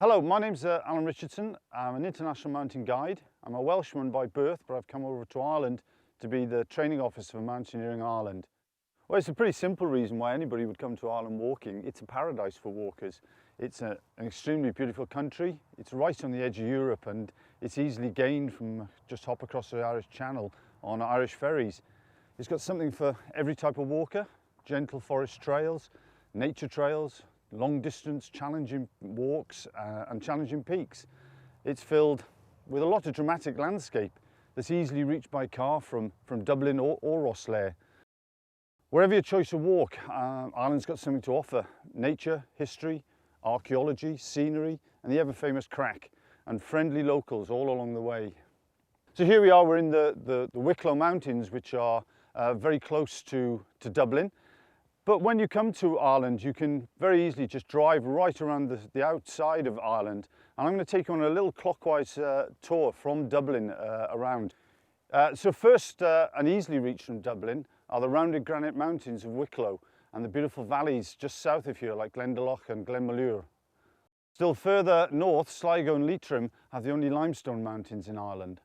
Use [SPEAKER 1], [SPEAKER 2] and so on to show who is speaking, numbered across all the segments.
[SPEAKER 1] Hello, my name's Alan Richardson. I'm an international mountain guide. I'm a Welshman by birth, but I've come over to Ireland to be the training officer for Mountaineering Ireland. Well, it's a pretty simple reason why anybody would come to Ireland walking. It's a paradise for walkers. It's an extremely beautiful country. It's right on the edge of Europe, and it's easily gained from just hop across the Irish Channel on Irish ferries. It's got something for every type of walker: gentle forest trails, nature trails, long distance challenging walks and challenging peaks. It's filled with a lot of dramatic landscape that's easily reached by car from Dublin or Rosslare. Wherever your choice of walk, Ireland's got something to offer: nature, history, archaeology, scenery, and the ever famous crack, and friendly locals all along the way. So here we are, we're in the Wicklow Mountains, which are very close to Dublin. But when you come to Ireland, you can very easily just drive right around the outside of Ireland. And I'm going to take you on a little clockwise tour from Dublin around. So first, and easily reached from Dublin, are the rounded granite mountains of Wicklow and the beautiful valleys just south of here, like Glendalough and Glenmalure. Still further north, Sligo and Leitrim have the only limestone mountains in Ireland.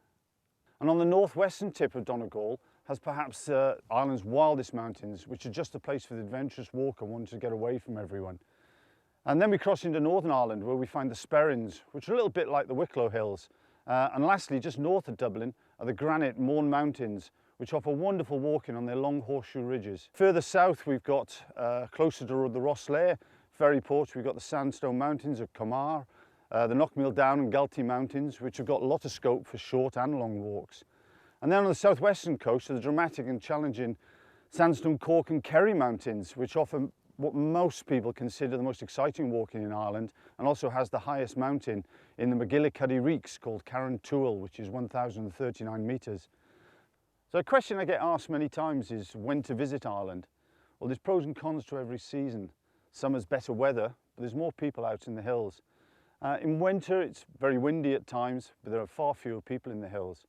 [SPEAKER 1] And on the northwestern tip of Donegal has perhaps Ireland's wildest mountains, which are just a place for the adventurous walker wanting to get away from everyone. And then we cross into Northern Ireland, where we find the Sperrins, which are a little bit like the Wicklow Hills. And lastly, just north of Dublin, are the granite Mourne Mountains, which offer wonderful walking on their long horseshoe ridges. Further south, we've got, closer to the Rosslare ferry port, we've got the sandstone mountains of Comar, the Knockmeal Down and Galtee Mountains, which have got a lot of scope for short and long walks. And then on the southwestern coast are the dramatic and challenging sandstone Cork and Kerry Mountains, which offer what most people consider the most exciting walking in Ireland, and also has the highest mountain in the McGillicuddy Reeks called Carrauntoohil, which is 1,039 metres. So a question I get asked many times is when to visit Ireland. Well, there's pros and cons to every season. Summer's better weather, but there's more people out in the hills. In winter, it's very windy at times, but there are far fewer people in the hills.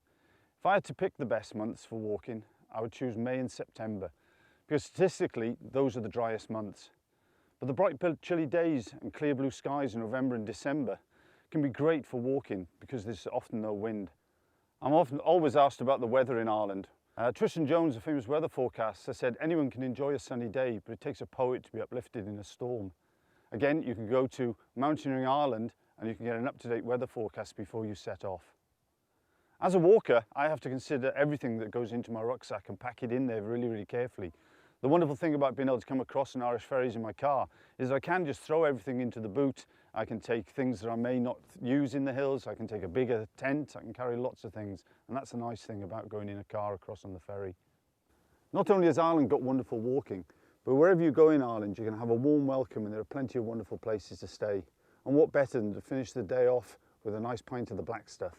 [SPEAKER 1] If I had to pick the best months for walking, I would choose May and September, because statistically, those are the driest months. But the bright chilly days and clear blue skies in November and December can be great for walking because there's often no wind. I'm always asked about the weather in Ireland. Tristan Jones, a famous weather forecaster, said anyone can enjoy a sunny day, but it takes a poet to be uplifted in a storm. Again, you can go to Mountaineering Ireland and you can get an up-to-date weather forecast before you set off. As a walker, I have to consider everything that goes into my rucksack and pack it in there really, really carefully. The wonderful thing about being able to come across an Irish ferries in my car is I can just throw everything into the boot. I can take things that I may not use in the hills. I can take a bigger tent. I can carry lots of things. And that's a nice thing about going in a car across on the ferry. Not only has Ireland got wonderful walking, but wherever you go in Ireland, you're going to have a warm welcome and there are plenty of wonderful places to stay. And what better than to finish the day off with a nice pint of the black stuff.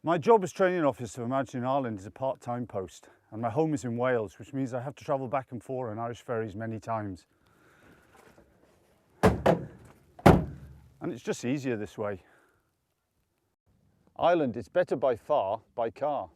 [SPEAKER 1] My job as training officer for Mountaineering Ireland is a part-time post, and my home is in Wales, which means I have to travel back and forth on Irish ferries many times. And it's just easier this way. Ireland is better by far by car.